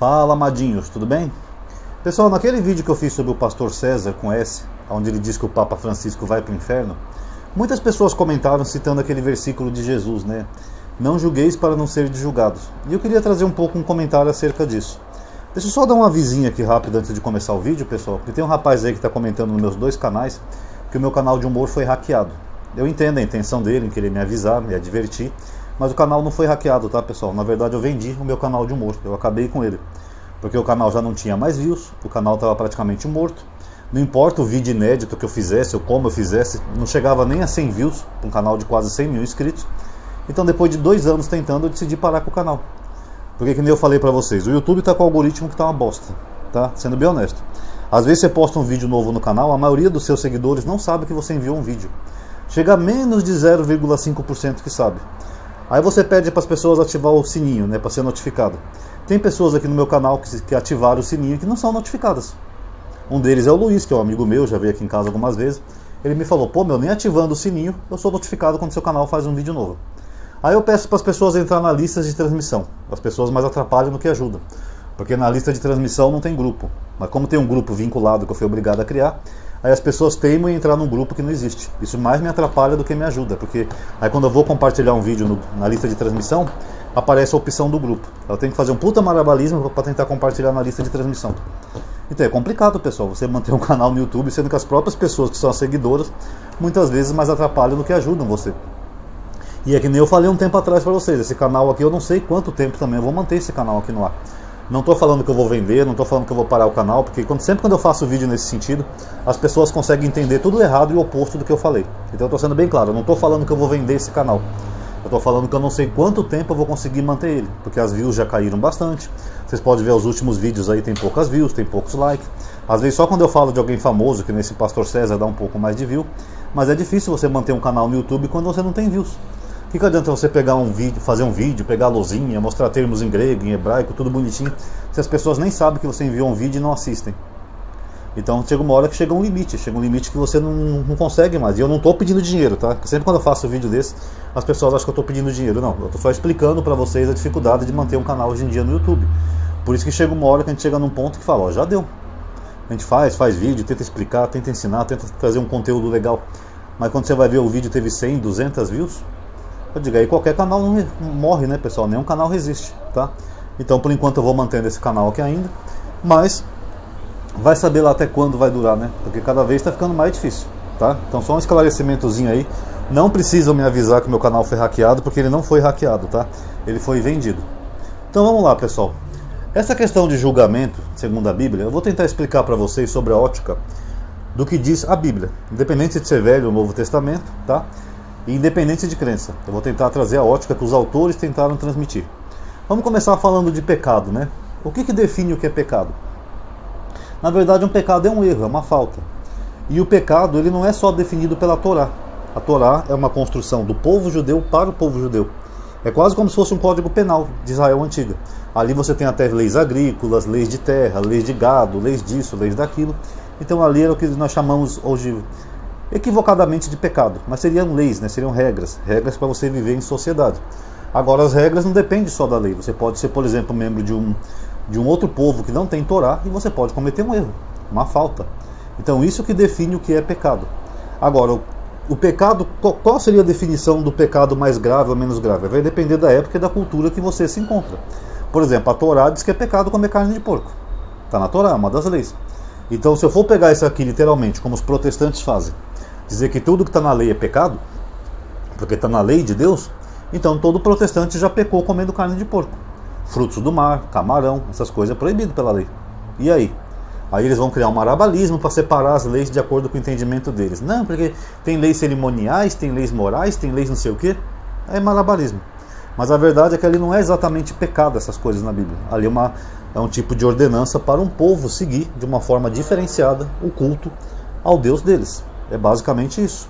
Fala, amadinhos, tudo bem? Pessoal, naquele vídeo que eu fiz sobre o pastor César com S, onde ele diz que o Papa Francisco vai para o inferno, muitas pessoas comentaram citando aquele versículo de Jesus, né? Não julgueis para não ser julgados. E eu queria trazer um pouco um comentário acerca disso. Deixa eu só dar uma avisinha aqui rápido antes de começar o vídeo, pessoal, porque tem um rapaz aí que está comentando nos meus dois canais que o meu canal de humor foi hackeado. Eu entendo a intenção dele em querer me avisar, me advertir, mas o canal não foi hackeado, tá, pessoal? Na verdade, eu vendi o meu canal de humor, eu acabei com ele. Porque o canal já não tinha mais views, o canal estava praticamente morto. Não importa o vídeo inédito que eu fizesse, ou como eu fizesse, não chegava nem a 100 views, para um canal de quase 100 mil inscritos. Então, depois de 2 anos tentando, eu decidi parar com o canal. Porque, que nem eu falei pra vocês, o YouTube tá com o algoritmo que tá uma bosta, tá? Sendo bem honesto. Às vezes você posta um vídeo novo no canal, a maioria dos seus seguidores não sabe que você enviou um vídeo. Chega a menos de 0,5% que sabe. Aí você pede para as pessoas ativar o sininho, né, para ser notificado. Tem pessoas aqui no meu canal que ativaram o sininho que não são notificadas. Um deles é o Luiz, que é um amigo meu, já veio aqui em casa algumas vezes. Ele me falou, pô, meu, nem ativando o sininho, eu sou notificado quando seu canal faz um vídeo novo. Aí eu peço para as pessoas entrar na lista de transmissão. As pessoas mais atrapalham do que ajudam. Porque na lista de transmissão não tem grupo. Mas como tem um grupo vinculado que eu fui obrigado a criar, aí as pessoas teimam em entrar num grupo que não existe. Isso mais me atrapalha do que me ajuda. Porque aí quando eu vou compartilhar um vídeo na lista de transmissão, aparece a opção do grupo. Eu tenho que fazer um puta malabarismo para tentar compartilhar na lista de transmissão. Então é complicado, pessoal, você manter um canal no YouTube, sendo que as próprias pessoas que são as seguidoras, muitas vezes mais atrapalham do que ajudam você. E é que nem eu falei um tempo atrás para vocês, esse canal aqui eu não sei quanto tempo também eu vou manter esse canal aqui no ar. Não estou falando que eu vou vender, não estou falando que eu vou parar o canal, porque sempre quando eu faço vídeo nesse sentido, as pessoas conseguem entender tudo errado e o oposto do que eu falei. Então eu estou sendo bem claro, eu não estou falando que eu vou vender esse canal. Eu estou falando que eu não sei quanto tempo eu vou conseguir manter ele, porque as views já caíram bastante. Vocês podem ver os últimos vídeos aí, tem poucas views, tem poucos likes. Às vezes só quando eu falo de alguém famoso, que nesse pastor César dá um pouco mais de view. Mas é difícil você manter um canal no YouTube quando você não tem views. O que adianta você pegar um vídeo, fazer um vídeo, pegar a luzinha, mostrar termos em grego, em hebraico, tudo bonitinho, se as pessoas nem sabem que você enviou um vídeo e não assistem? Então chega uma hora que chega um limite que você não consegue mais. E eu não estou pedindo dinheiro, tá? Sempre quando eu faço um vídeo desse, as pessoas acham que eu estou pedindo dinheiro. Não, eu estou só explicando para vocês a dificuldade de manter um canal hoje em dia no YouTube. Por isso que chega uma hora que a gente chega num ponto que fala, ó, já deu. A gente faz vídeo, tenta explicar, tenta ensinar, tenta trazer um conteúdo legal. Mas quando você vai ver o vídeo teve 100, 200 views, eu digo, aí qualquer canal não morre, né, pessoal? Nenhum canal resiste, tá? Então, por enquanto, eu vou mantendo esse canal aqui ainda. Mas vai saber lá até quando vai durar, né? Porque cada vez está ficando mais difícil, tá? Então, só um esclarecimentozinho aí. Não precisam me avisar que meu canal foi hackeado, porque ele não foi hackeado, tá? Ele foi vendido. Então, vamos lá, pessoal. Essa questão de julgamento, segundo a Bíblia, eu vou tentar explicar para vocês sobre a ótica do que diz a Bíblia. Independente de ser Velho ou Novo Testamento, tá? E independente de crença. Eu vou tentar trazer a ótica que os autores tentaram transmitir. Vamos começar falando de pecado, né? O que define o que é pecado? Na verdade, um pecado é um erro, é uma falta. E o pecado, ele não é só definido pela Torá. A Torá é uma construção do povo judeu para o povo judeu. É quase como se fosse um código penal de Israel antiga. Ali você tem até leis agrícolas, leis de terra, leis de gado, leis disso, leis daquilo. Então ali era o que nós chamamos hoje equivocadamente de pecado, mas seriam leis, né? Seriam regras para você viver em sociedade. Agora as regras não dependem só da lei, você pode ser, por exemplo, membro de um outro povo que não tem Torá e você pode cometer um erro, uma falta. Então isso que define o que é pecado. Agora, o pecado, qual seria a definição do pecado mais grave ou menos grave? Vai depender da época e da cultura que você se encontra. Por exemplo, a Torá diz que é pecado comer carne de porco. Está na Torá, é uma das leis. Então se eu for pegar isso aqui literalmente, como os protestantes fazem, dizer que tudo que está na lei é pecado, porque está na lei de Deus, então todo protestante já pecou comendo carne de porco. Frutos do mar, camarão, essas coisas é proibido pela lei. E aí? Aí eles vão criar um marabalismo para separar as leis de acordo com o entendimento deles. Não, porque tem leis cerimoniais, tem leis morais, tem leis não sei o quê. É marabalismo. Mas a verdade é que ali não é exatamente pecado essas coisas na Bíblia. Ali é um tipo de ordenança para um povo seguir de uma forma diferenciada o culto ao Deus deles. É basicamente isso.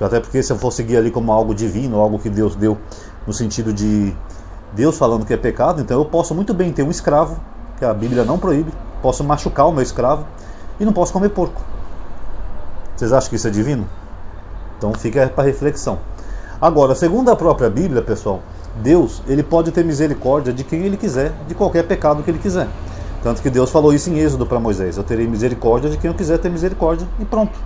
Até porque se eu for seguir ali como algo divino, algo que Deus deu, no sentido de Deus falando que é pecado, então eu posso muito bem ter um escravo, que a Bíblia não proíbe, posso machucar o meu escravo e não posso comer porco. Vocês acham que isso é divino? Então fica para reflexão. Agora, segundo a própria Bíblia, pessoal, Deus, ele pode ter misericórdia de quem ele quiser, de qualquer pecado que ele quiser. Tanto que Deus falou isso em Êxodo para Moisés: eu terei misericórdia de quem eu quiser ter misericórdia, e pronto.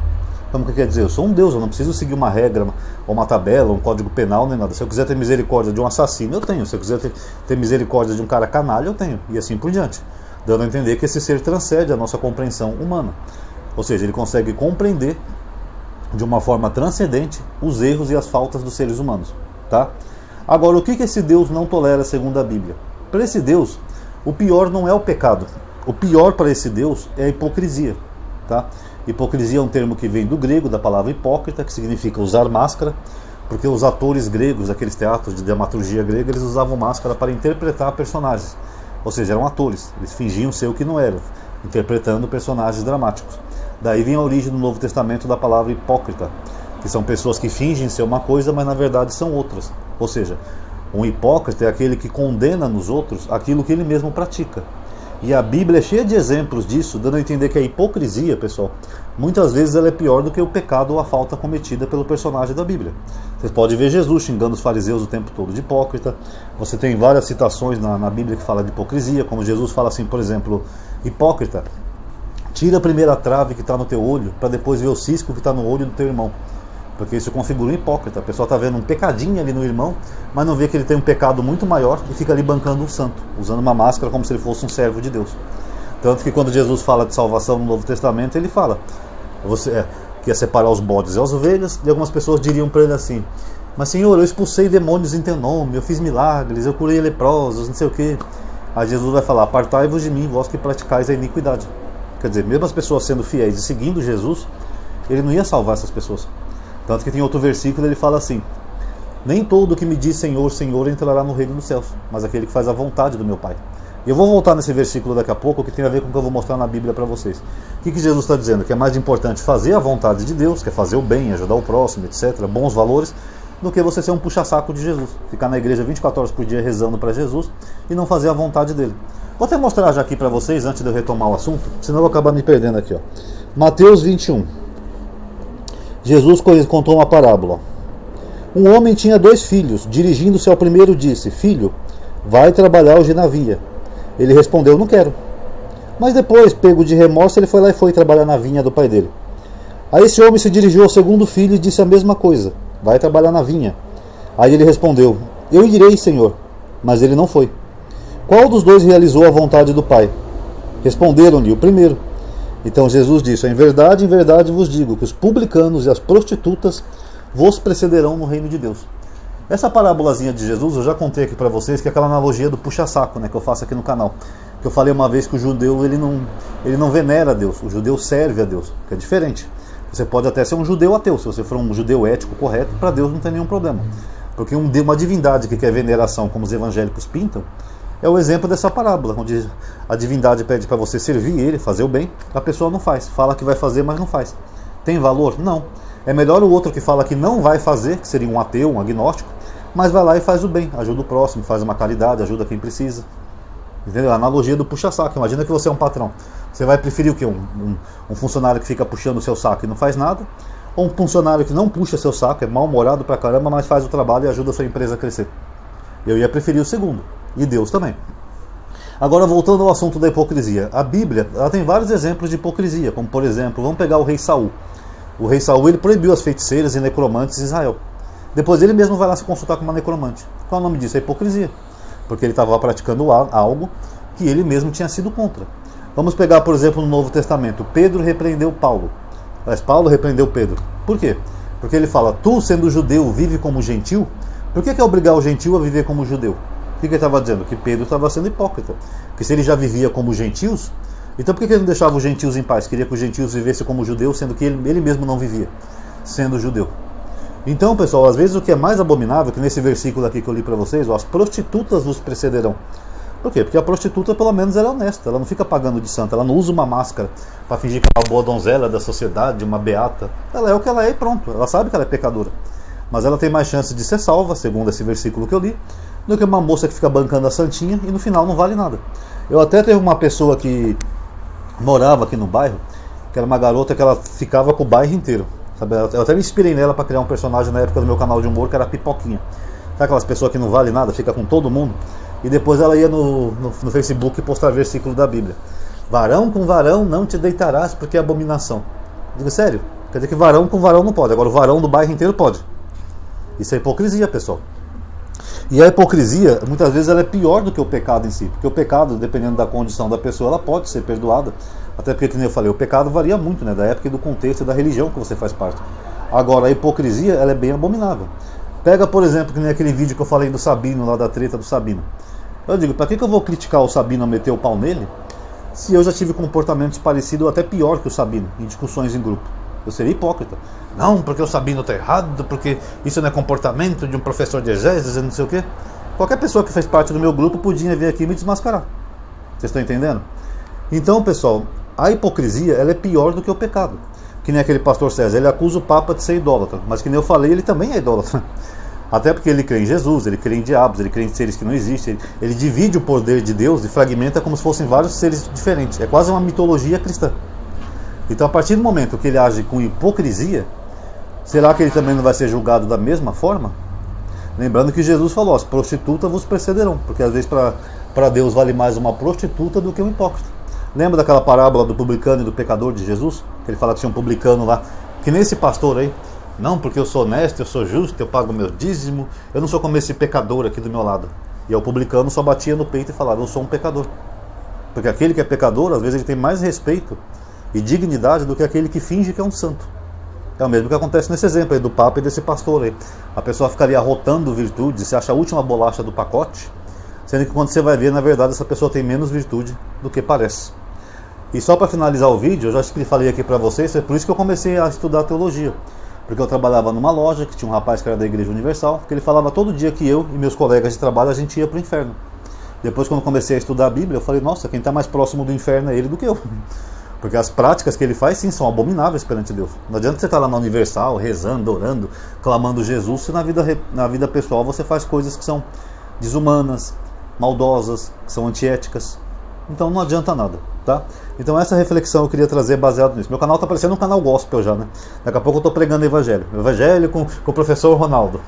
Então o que quer dizer? Eu sou um Deus, eu não preciso seguir uma regra, ou uma tabela, um código penal, nem nada. Se eu quiser ter misericórdia de um assassino, eu tenho. Se eu quiser ter misericórdia de um cara canalha, eu tenho. E assim por diante. Dando a entender que esse ser transcende a nossa compreensão humana. Ou seja, ele consegue compreender de uma forma transcendente os erros e as faltas dos seres humanos. Tá? Agora, o que esse Deus não tolera segundo a Bíblia? Para esse Deus, o pior não é o pecado. O pior para esse Deus é a hipocrisia. Tá? Hipocrisia é um termo que vem do grego, da palavra hipócrita, que significa usar máscara, porque os atores gregos, aqueles teatros de dramaturgia grega, eles usavam máscara para interpretar personagens. Ou seja, eram atores, eles fingiam ser o que não eram, interpretando personagens dramáticos. Daí vem a origem do Novo Testamento da palavra hipócrita, que são pessoas que fingem ser uma coisa, mas na verdade são outras. Ou seja, um hipócrita é aquele que condena nos outros aquilo que ele mesmo pratica. E a Bíblia é cheia de exemplos disso, dando a entender que a hipocrisia, pessoal, muitas vezes ela é pior do que o pecado ou a falta cometida pelo personagem da Bíblia. Vocês podem ver Jesus xingando os fariseus o tempo todo de hipócrita. Você tem várias citações na Bíblia que fala de hipocrisia, como Jesus fala assim, por exemplo: hipócrita, tira a primeira trave que está no teu olho, para depois ver o cisco que está no olho do teu irmão. Porque isso configura um hipócrita. A pessoa está vendo um pecadinho ali no irmão, mas não vê que ele tem um pecado muito maior e fica ali bancando um santo, usando uma máscara como se ele fosse um servo de Deus. Tanto que quando Jesus fala de salvação no Novo Testamento, ele fala que ia separar os bodes e as ovelhas, e algumas pessoas diriam para ele assim: mas Senhor, eu expulsei demônios em teu nome, eu fiz milagres, eu curei leprosos, não sei o que. Aí Jesus vai falar: apartai-vos de mim, vós que praticais a iniquidade. Quer dizer, mesmo as pessoas sendo fiéis e seguindo Jesus, ele não ia salvar essas pessoas. Tanto que tem outro versículo, ele fala assim: nem todo que me diz Senhor, Senhor entrará no reino dos céus, mas aquele que faz a vontade do meu Pai. E eu vou voltar nesse versículo daqui a pouco, que tem a ver com o que eu vou mostrar na Bíblia para vocês. O que Jesus está dizendo? Que é mais importante fazer a vontade de Deus, que é fazer o bem, ajudar o próximo, etc., bons valores, do que você ser um puxa-saco de Jesus. Ficar na igreja 24 horas por dia rezando para Jesus e não fazer a vontade dele. Vou até mostrar já aqui para vocês, antes de eu retomar o assunto, senão eu vou acabar me perdendo aqui. Ó. Mateus 21. Jesus contou uma parábola. Um homem tinha 2 filhos. Dirigindo-se ao primeiro, disse: filho, vai trabalhar hoje na vinha. Ele respondeu: não quero. Mas depois, pego de remorso, ele foi lá e foi trabalhar na vinha do pai dele. Aí esse homem se dirigiu ao segundo filho e disse a mesma coisa: vai trabalhar na vinha. Aí ele respondeu: eu irei, Senhor. Mas ele não foi. Qual dos 2 realizou a vontade do pai? Responderam-lhe: o primeiro. Então Jesus disse: em verdade vos digo que os publicanos e as prostitutas vos precederão no reino de Deus. Essa parábolazinha de Jesus eu já contei aqui para vocês, que é aquela analogia do puxa-saco, né, que eu faço aqui no canal. Que eu falei uma vez que o judeu ele não venera a Deus, o judeu serve a Deus, que é diferente. Você pode até ser um judeu ateu, se você for um judeu ético correto, para Deus não tem nenhum problema. Porque uma divindade que quer veneração, como os evangélicos pintam, é o exemplo dessa parábola, onde a divindade pede para você servir ele, fazer o bem, a pessoa não faz, fala que vai fazer, mas não faz. Tem valor? Não. É melhor o outro que fala que não vai fazer, que seria um ateu, um agnóstico, mas vai lá e faz o bem, ajuda o próximo, faz uma caridade, ajuda quem precisa. Entendeu? A analogia do puxa-saco. Imagina que você é um patrão. Você vai preferir o quê? Um funcionário que fica puxando o seu saco e não faz nada? Ou um funcionário que não puxa seu saco, é mal-humorado pra caramba, mas faz o trabalho e ajuda a sua empresa a crescer? Eu ia preferir o segundo. E Deus também. Agora, voltando ao assunto da hipocrisia. A Bíblia ela tem vários exemplos de hipocrisia, como por exemplo, vamos pegar o rei Saul. O rei Saul ele proibiu as feiticeiras e necromantes em Israel. Depois ele mesmo vai lá se consultar com uma necromante. Qual é o nome disso? É hipocrisia. Porque ele estava praticando algo que ele mesmo tinha sido contra. Vamos pegar, por exemplo, no Novo Testamento. Pedro repreendeu Paulo. Mas Paulo repreendeu Pedro. Por quê? Porque ele fala: tu, sendo judeu, vive como gentil. Por que é obrigar o gentil a viver como judeu? O que ele estava dizendo? Que Pedro estava sendo hipócrita. Que se ele já vivia como gentios, então por que ele não deixava os gentios em paz? Queria que os gentios vivessem como judeus, sendo que ele mesmo não vivia, sendo judeu. Então, pessoal, às vezes o que é mais abominável, que nesse versículo aqui que eu li para vocês, as prostitutas vos precederão. Por quê? Porque a prostituta, pelo menos, ela é honesta, ela não fica pagando de santa, ela não usa uma máscara para fingir que é uma boa donzela da sociedade, uma beata. Ela é o que ela é e pronto, ela sabe que ela é pecadora. Mas ela tem mais chance de ser salva, segundo esse versículo que eu li, do que uma moça que fica bancando a santinha e no final não vale nada. Eu até teve uma pessoa que morava aqui no bairro, que era uma garota que ela ficava com o bairro inteiro. Sabe? Eu até me inspirei nela para criar um personagem na época do meu canal de humor, que era a Pipoquinha. Sabe aquelas pessoas que não valem nada, fica com todo mundo? E depois ela ia no Facebook postar versículo da Bíblia. Varão com varão não te deitarás porque é abominação. Digo, sério? Quer dizer que varão com varão não pode. Agora o varão do bairro inteiro pode. Isso é hipocrisia, pessoal. E a hipocrisia, muitas vezes, ela é pior do que o pecado em si. Porque o pecado, dependendo da condição da pessoa, ela pode ser perdoada. Até porque, como eu falei, o pecado varia muito, né? Da época e do contexto e da religião que você faz parte. Agora, a hipocrisia, ela é bem abominável. Pega, por exemplo, que nem aquele vídeo que eu falei do Sabino, lá da treta do Sabino. Eu digo, para que eu vou criticar o Sabino a meter o pau nele, se eu já tive comportamentos parecidos ou até pior que o Sabino, em discussões em grupo? Eu seria hipócrita. Não, porque o Sabino está errado, porque isso não é comportamento de um professor de exégese, não sei o quê. Qualquer pessoa que fez parte do meu grupo podia vir aqui e me desmascarar. Vocês estão entendendo? Então, pessoal, a hipocrisia, ela é pior do que o pecado. Que nem aquele pastor César, ele acusa o Papa de ser idólatra, mas que nem eu falei, ele também é idólatra. Até porque ele crê em Jesus, ele crê em diabos, ele crê em seres que não existem, ele divide o poder de Deus e fragmenta como se fossem vários seres diferentes. É quase uma mitologia cristã. Então, a partir do momento que ele age com hipocrisia, será que ele também não vai ser julgado da mesma forma? Lembrando que Jesus falou, as prostitutas vos precederão, porque às vezes para Deus vale mais uma prostituta do que um hipócrita. Lembra daquela parábola do publicano e do pecador de Jesus? Que ele fala que tinha um publicano lá, que nem esse pastor aí. Não, porque eu sou honesto, eu sou justo, eu pago meu dízimo, eu não sou como esse pecador aqui do meu lado. E o publicano só batia no peito e falava, eu sou um pecador. Porque aquele que é pecador, às vezes ele tem mais respeito e dignidade do que aquele que finge que é um santo. É o mesmo que acontece nesse exemplo aí do Papa e desse pastor aí. A pessoa ficaria arrotando virtude, se acha a última bolacha do pacote, sendo que quando você vai ver, na verdade, essa pessoa tem menos virtude do que parece. E só para finalizar o vídeo, eu já falei aqui para vocês, é por isso que eu comecei a estudar teologia. Porque eu trabalhava numa loja, que tinha um rapaz que era da Igreja Universal, que ele falava todo dia que eu e meus colegas de trabalho, a gente ia para o inferno. Depois, quando comecei a estudar a Bíblia, eu falei, nossa, quem está mais próximo do inferno é ele do que eu. Porque as práticas que ele faz, sim, são abomináveis perante Deus. Não adianta você estar lá na Universal, rezando, orando, clamando Jesus, se na vida pessoal você faz coisas que são desumanas, maldosas, que são antiéticas. Então não adianta nada, tá? Então essa reflexão eu queria trazer baseado nisso. Meu canal está parecendo um canal gospel já, né? Daqui a pouco eu estou pregando evangelho. Evangelho com o professor Ronaldo.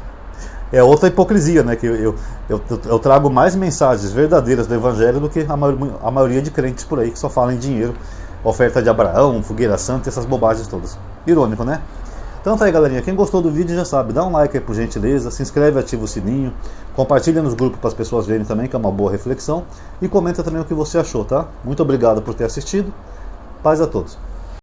É outra hipocrisia, né? Que eu trago mais mensagens verdadeiras do evangelho do que a maioria de crentes por aí que só falam em dinheiro, oferta de Abraão, fogueira santa, essas bobagens todas. Irônico, né? Então tá aí, galerinha, quem gostou do vídeo já sabe, dá um like aí por gentileza, se inscreve, ativa o sininho, compartilha nos grupos para as pessoas verem também, que é uma boa reflexão, e comenta também o que você achou, tá? Muito obrigado por ter assistido, paz a todos.